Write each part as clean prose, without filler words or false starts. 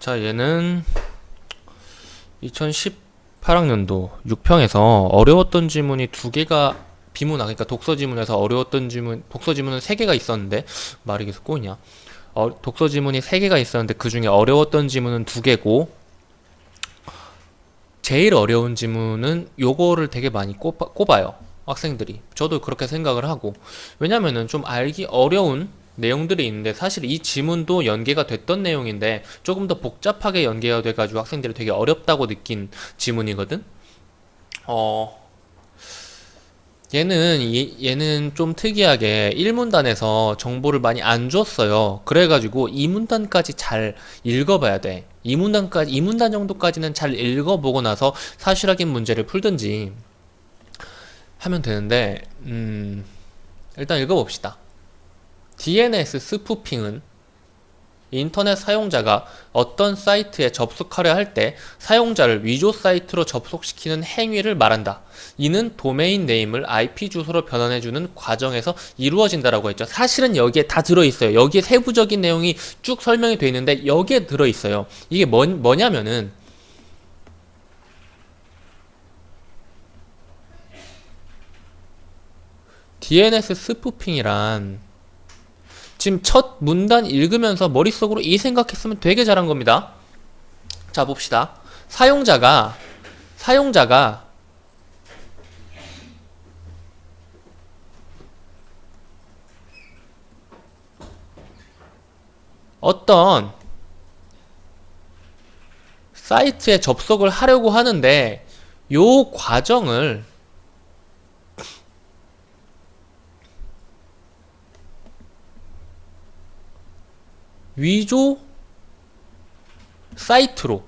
자, 얘는 2018학년도 6평에서 어려웠던 지문이 두 개가 비문학, 그러니까 독서 지문에서 어려웠던 지문, 독서 지문은 세 개가 있었는데, 말이 계속 꼬이냐. 독서 지문이 세 개가 있었는데, 그 중에 어려웠던 지문은 두 개고, 제일 어려운 지문은 요거를 되게 많이 꼽아요. 학생들이. 저도 그렇게 생각을 하고. 왜냐면은 좀 알기 어려운 내용들이 있는데 사실 이 지문도 연계가 됐던 내용인데 조금 더 복잡하게 연계가 돼가지고 학생들이 되게 어렵다고 느낀 지문이거든. 어, 얘는 좀 특이하게 1문단에서 정보를 많이 안 줬어요. 그래가지고 2문단까지 잘 읽어봐야 돼. 2문단 정도까지는 잘 읽어보고 나서 사실 확인 문제를 풀든지 하면 되는데, 일단 읽어봅시다. DNS 스푸핑은 인터넷 사용자가 어떤 사이트에 접속하려 할 때 사용자를 위조 사이트로 접속시키는 행위를 말한다. 이는 도메인 네임을 IP 주소로 변환해주는 과정에서 이루어진다라고 했죠. 사실은 여기에 다 들어있어요. 여기에 세부적인 내용이 쭉 설명이 되어 있는데 여기에 들어있어요. 이게 뭐냐면은 DNS 스푸핑이란 지금 첫 문단 읽으면서 머릿속으로 이 생각했으면 되게 잘한 겁니다. 자, 봅시다. 사용자가 어떤 사이트에 접속을 하려고 하는데 요 과정을 위조 사이트로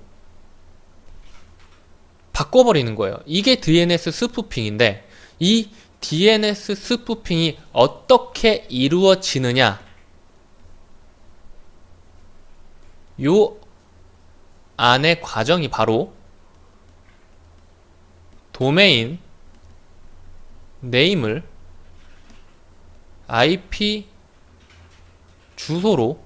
바꿔버리는 거예요. 이게 DNS 스푸핑인데 이 DNS 스푸핑이 어떻게 이루어지느냐, 요 안의 과정이 바로 도메인 네임을 IP 주소로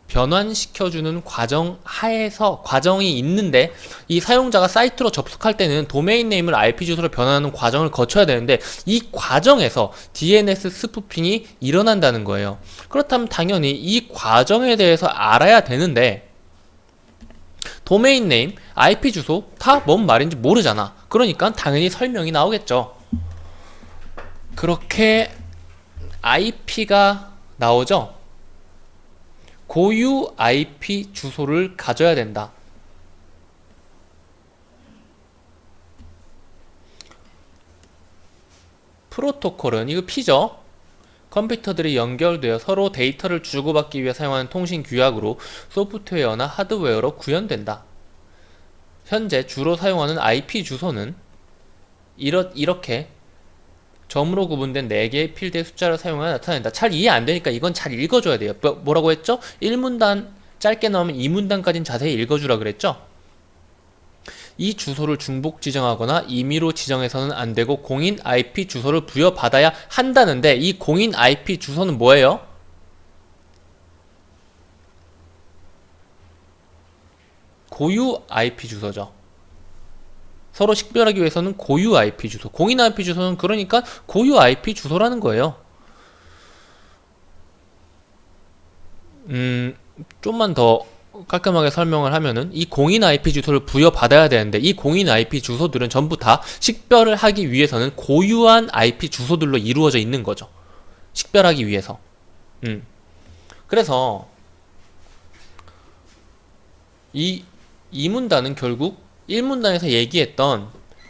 변환시켜주는 과정 하에서 과정이 있는데, 이 사용자가 사이트로 접속할 때는 도메인 네임을 IP 주소로 변환하는 과정을 거쳐야 되는데 이 과정에서 DNS 스푸핑이 일어난다는 거예요. 그렇다면 당연히 이 과정에 대해서 알아야 되는데 도메인 네임, IP 주소 다 뭔 말인지 모르잖아. 그러니까 당연히 설명이 나오겠죠. 그렇게 IP가 나오죠. 고유 IP 주소를 가져야 된다. 프로토콜은 이거 P죠. 컴퓨터들이 연결되어 서로 데이터를 주고받기 위해 사용하는 통신 규약으로 소프트웨어나 하드웨어로 구현된다. 현재 주로 사용하는 IP 주소는 이렇게 점으로 구분된 4개의 필드의 숫자를 사용하여 나타낸다. 잘 이해 안 되니까 이건 잘 읽어줘야 돼요. 뭐라고 했죠? 1문단 짧게 나오면 2문단까지는 자세히 읽어주라 그랬죠? 이 주소를 중복 지정하거나 임의로 지정해서는 안 되고 공인 IP 주소를 부여받아야 한다는데 이 공인 IP 주소는 뭐예요? 고유 IP 주소죠. 서로 식별하기 위해서는 고유 IP 주소, 공인 IP 주소는 그러니까 고유 IP 주소라는 거예요. 좀만 더 깔끔하게 설명을 하면은 이 공인 IP 주소를 부여받아야 되는데 이 공인 IP 주소들은 전부 다 식별을 하기 위해서는 고유한 IP 주소들로 이루어져 있는 거죠. 식별하기 위해서. 그래서 이 문단은 결국 1문단에서 얘기했던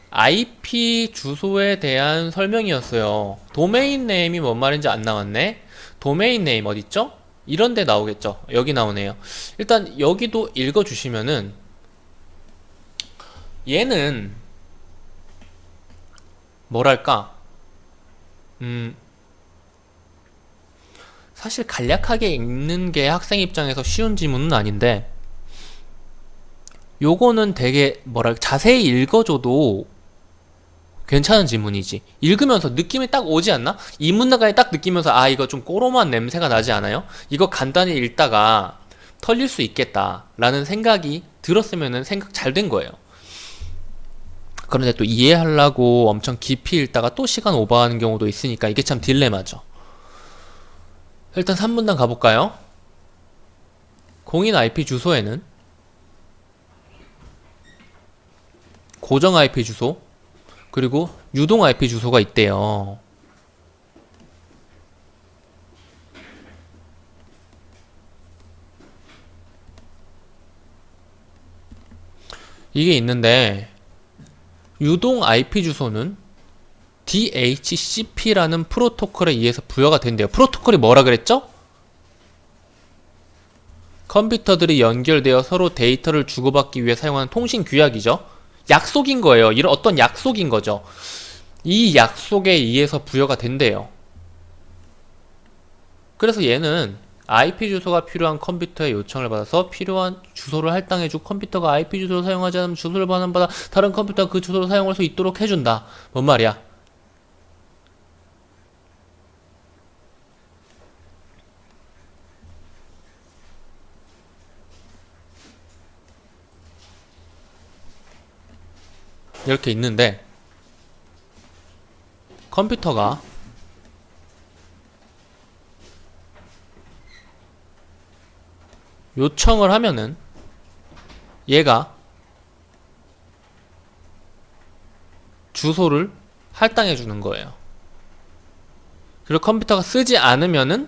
IP 주소에 대한 설명이었어요. 도메인 네임이 뭔 말인지 안 나왔네. 도메인 네임 어딨죠? 이런 데 나오겠죠. 여기 나오네요. 일단 여기도 읽어주시면은 얘는 뭐랄까 사실 간략하게 읽는 게 학생 입장에서 쉬운 지문은 아닌데 요거는 되게 자세히 읽어줘도 괜찮은 지문이지. 읽으면서 느낌이 딱 오지 않나? 이문나가에 딱 느끼면서 아 이거 좀 꼬로만 냄새가 나지 않아요? 이거 간단히 읽다가 털릴 수 있겠다라는 생각이 들었으면은 생각 잘 된 거예요. 그런데 또 이해하려고 엄청 깊이 읽다가 또 시간 오버하는 경우도 있으니까 이게 참 딜레마죠. 일단 3분단 가볼까요? 공인 IP 주소에는 고정 IP 주소 그리고 유동 IP 주소가 있대요. 이게 있는데 유동 IP 주소는 DHCP라는 프로토콜에 의해서 부여가 된대요. 프로토콜이 뭐라 그랬죠? 컴퓨터들이 연결되어 서로 데이터를 주고받기 위해 사용하는 통신 규약이죠. 약속인 거예요. 이런 어떤 약속인 거죠. 이 약속에 의해서 부여가 된대요. 그래서 얘는 IP 주소가 필요한 컴퓨터의 요청을 받아서 필요한 주소를 할당해주고 컴퓨터가 IP 주소를 사용하지 않으면 주소를 반환받아 다른 컴퓨터가 그 주소를 사용할 수 있도록 해준다. 뭔 말이야? 이렇게 있는데 컴퓨터가 요청을 하면은 얘가 주소를 할당해 주는 거예요. 그리고 컴퓨터가 쓰지 않으면은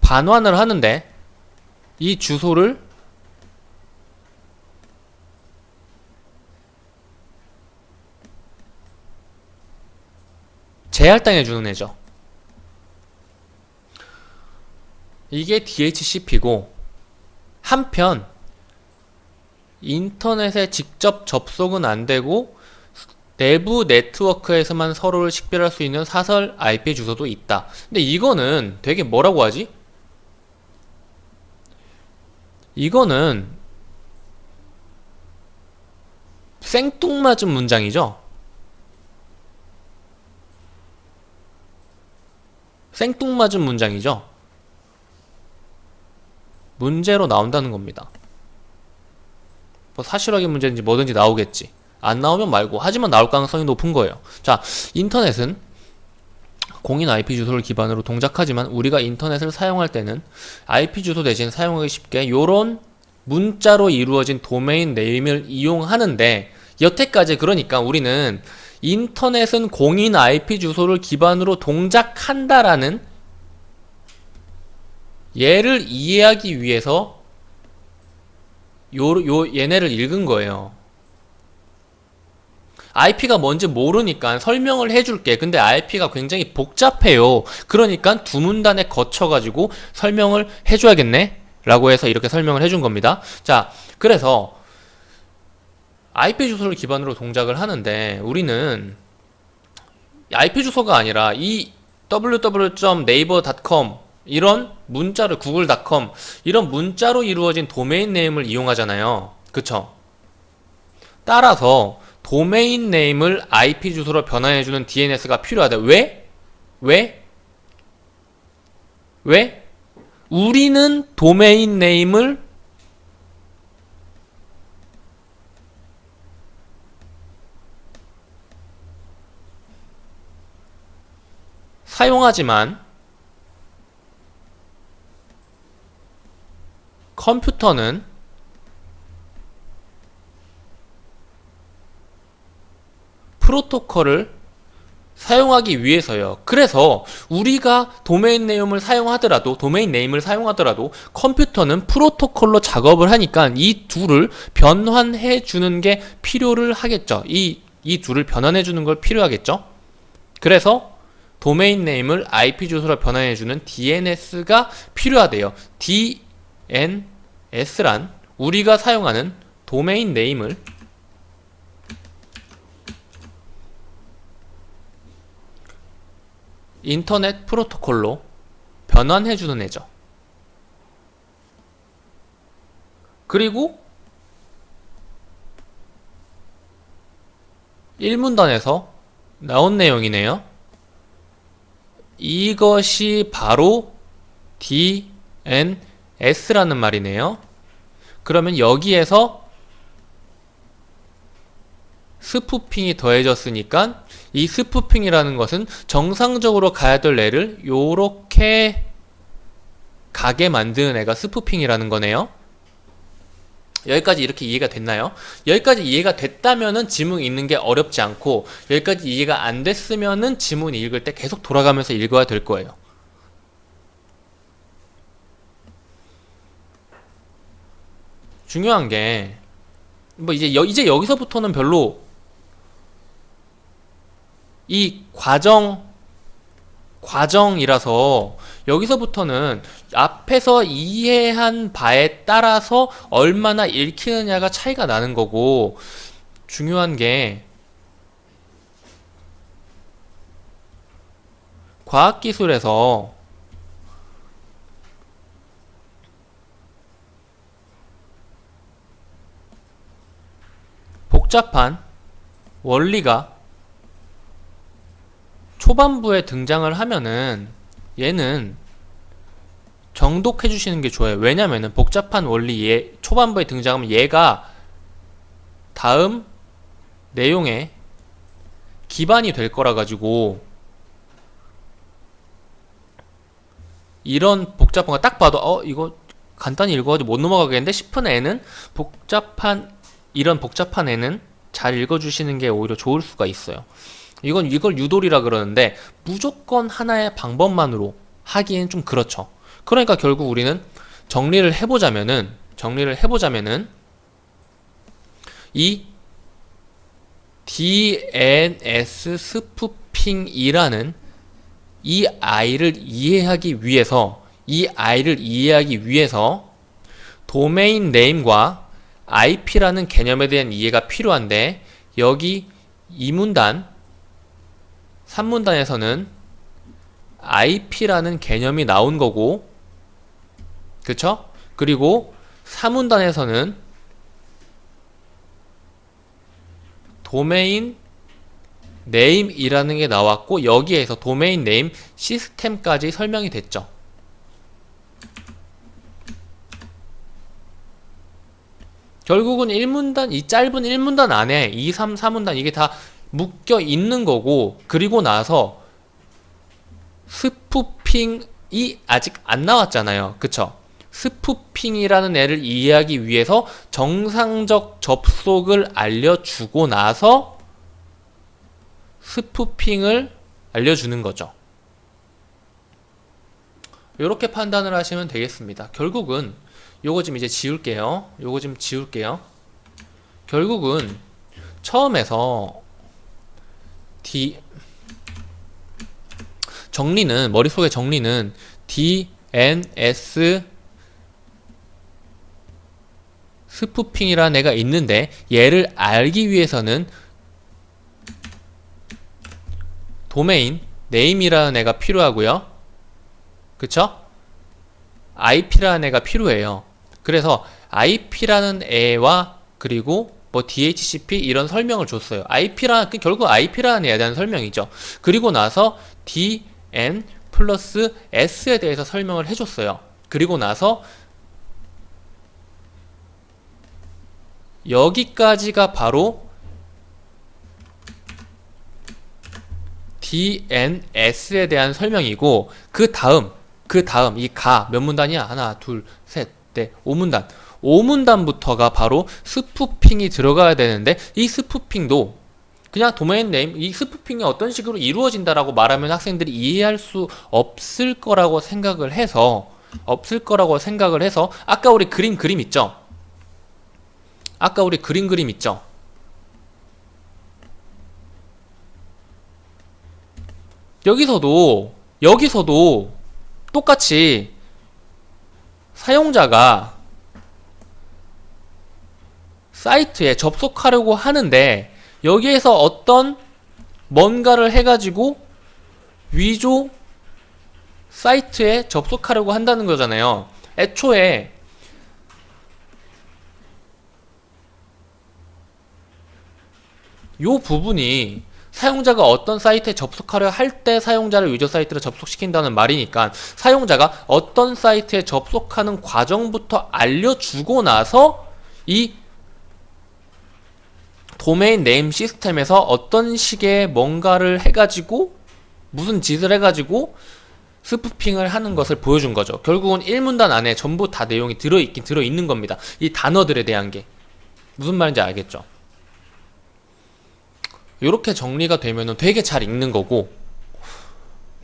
반환을 하는데 이 주소를 재할당해 주는 애죠. 이게 DHCP고 한편 인터넷에 직접 접속은 안 되고 내부 네트워크에서만 서로를 식별할 수 있는 사설 IP 주소도 있다. 근데 이거는 되게 뭐라고 하지? 이거는 생뚱맞은 문장이죠? 생뚱맞은 문장이죠? 문제로 나온다는 겁니다. 뭐 사실확인 문제인지 뭐든지 나오겠지. 안 나오면 말고 하지만 나올 가능성이 높은 거예요. 자, 인터넷은 공인 IP 주소를 기반으로 동작하지만 우리가 인터넷을 사용할 때는 IP 주소 대신 사용하기 쉽게 요런 문자로 이루어진 도메인 네임을 이용하는데 여태까지 그러니까 우리는 인터넷은 공인 IP 주소를 기반으로 동작한다라는 얘를 이해하기 위해서 얘네를 읽은 거예요. IP가 뭔지 모르니까 설명을 해줄게. 근데 IP가 굉장히 복잡해요. 그러니까 두 문단에 거쳐가지고 설명을 해줘야겠네? 라고 해서 이렇게 설명을 해준 겁니다. 자, 그래서 IP 주소를 기반으로 동작을 하는데 우리는 IP 주소가 아니라 이 www.naver.com 이런 문자를 google.com 이런 문자로 이루어진 도메인 네임을 이용하잖아요. 그쵸? 따라서 도메인 네임을 IP 주소로 변환해주는 DNS가 필요하다. 왜? 왜? 왜? 우리는 도메인 네임을 사용하지만 컴퓨터는 프로토콜을 사용하기 위해서요. 그래서 우리가 도메인 네임을 사용하더라도 컴퓨터는 프로토콜로 작업을 하니까 이 둘을 변환해 주는 게 필요를 하겠죠. 이 둘을 변환해 주는 걸 필요하겠죠. 그래서 도메인 네임을 IP 주소로 변환해 주는 DNS가 필요하대요. DNS란 우리가 사용하는 도메인 네임을 인터넷 프로토콜로 변환해주는 애죠. 그리고 1문단에서 나온 내용이네요. 이것이 바로 DNS라는 말이네요. 그러면 여기에서 스푸핑이 더해졌으니까 이 스푸핑이라는 것은 정상적으로 가야 될 애를 요렇게 가게 만드는 애가 스푸핑이라는 거네요. 여기까지 이렇게 이해가 됐나요? 여기까지 이해가 됐다면은 지문 읽는 게 어렵지 않고, 여기까지 이해가 안 됐으면은 지문 읽을 때 계속 돌아가면서 읽어야 될 거예요. 중요한 게 뭐 이제 여기서부터는 별로 이 과정이라서 여기서부터는 앞에서 이해한 바에 따라서 얼마나 읽히느냐가 차이가 나는 거고, 중요한 게 과학기술에서 복잡한 원리가 초반부에 등장을 하면은 얘는 정독해 주시는 게 좋아요. 왜냐면은 복잡한 원리 초반부에 등장하면 얘가 다음 내용의 기반이 될 거라 가지고, 이런 복잡한 거 딱 봐도 이거 간단히 읽어가지고 못 넘어가겠는데 싶은 애는 이런 복잡한 애는 잘 읽어주시는 게 오히려 좋을 수가 있어요. 이걸 유도리라 그러는데 무조건 하나의 방법만으로 하기엔 좀 그렇죠. 그러니까 결국 우리는 정리를 해보자면은 이 DNS 스푸핑이라는 이 아이를 이해하기 위해서 도메인 네임과 IP라는 개념에 대한 이해가 필요한데, 여기 2문단 3문단에서는 IP라는 개념이 나온 거고, 그쵸? 그리고 4문단에서는 도메인 네임이라는 게 나왔고, 여기에서 도메인 네임 시스템까지 설명이 됐죠. 결국은 1문단, 이 짧은 1문단 안에 2, 3, 4문단 이게 다 묶여 있는 거고, 그리고 나서 스푸핑이 아직 안 나왔잖아요. 그쵸? 스푸핑이라는 애를 이해하기 위해서 정상적 접속을 알려주고 나서 스푸핑을 알려주는 거죠. 이렇게 판단을 하시면 되겠습니다. 결국은 요거 좀 이제 지울게요. 결국은 처음에서 머릿속의 정리는 DNS 스푸핑이라는 애가 있는데, 얘를 알기 위해서는 도메인 네임이라는 애가 필요하고요. 그쵸? IP라는 애가 필요해요. 그래서 IP라는 애와 그리고 뭐 DHCP 이런 설명을 줬어요. 결국 IP라는 애에 대한 설명이죠. 그리고 나서 DN 플러스 S에 대해서 설명을 해줬어요. 그리고 나서 여기까지가 바로 DNS에 대한 설명이고, 그 다음 이 몇 문단이야? 하나, 둘, 셋, 넷, 5문단. 5문단부터가 바로 스푸핑이 들어가야 되는데, 이 스푸핑도 그냥 도메인 네임, 이 스푸핑이 어떤 식으로 이루어진다라고 말하면 학생들이 이해할 수 없을 거라고 생각을 해서 아까 우리 그림 있죠? 여기서도 똑같이 사용자가 사이트에 접속하려고 하는데, 여기에서 어떤 뭔가를 해가지고 위조 사이트에 접속하려고 한다는 거잖아요. 애초에 요 부분이 사용자가 어떤 사이트에 접속하려 할 때 사용자를 유저 사이트로 접속시킨다는 말이니까 사용자가 어떤 사이트에 접속하는 과정부터 알려주고 나서 이 도메인 네임 시스템에서 어떤 식의 뭔가를 해가지고 무슨 짓을 해가지고 스푸핑을 하는 것을 보여준 거죠. 결국은 1문단 안에 전부 다 내용이 들어있긴 들어있는 겁니다. 이 단어들에 대한 게 무슨 말인지 알겠죠? 이렇게 정리가 되면은 되게 잘 읽는 거고,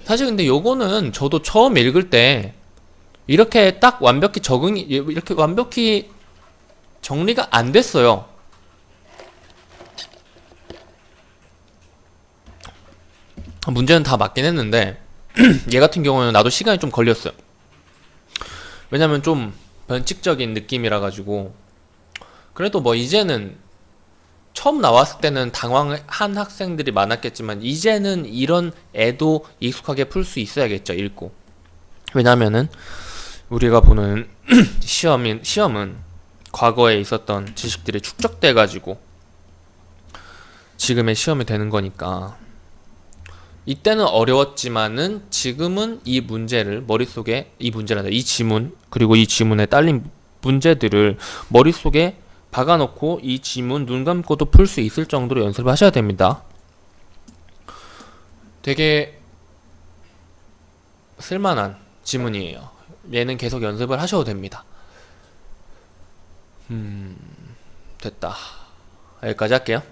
사실 근데 요거는 저도 처음 읽을 때 이렇게 딱 완벽히 적응이 이렇게 완벽히 정리가 안 됐어요. 문제는 다 맞긴 했는데 얘 같은 경우는 나도 시간이 좀 걸렸어요. 왜냐면 좀 변칙적인 느낌이라 가지고. 그래도 뭐 이제는 처음 나왔을 때는 당황한 학생들이 많았겠지만 이제는 이런 애도 익숙하게 풀 수 있어야겠죠, 읽고. 왜냐면은 우리가 보는 시험은 과거에 있었던 지식들이 축적돼 가지고 지금의 시험이 되는 거니까. 이때는 어려웠지만은 지금은 이 문제를 머릿속에, 이 문제란다, 이 지문 그리고 이 지문에 딸린 문제들을 머릿속에 박아놓고 이 지문 눈 감고도 풀 수 있을 정도로 연습을 하셔야 됩니다. 되게 쓸만한 지문이에요. 얘는 계속 연습을 하셔도 됩니다. 됐다. 여기까지 할게요.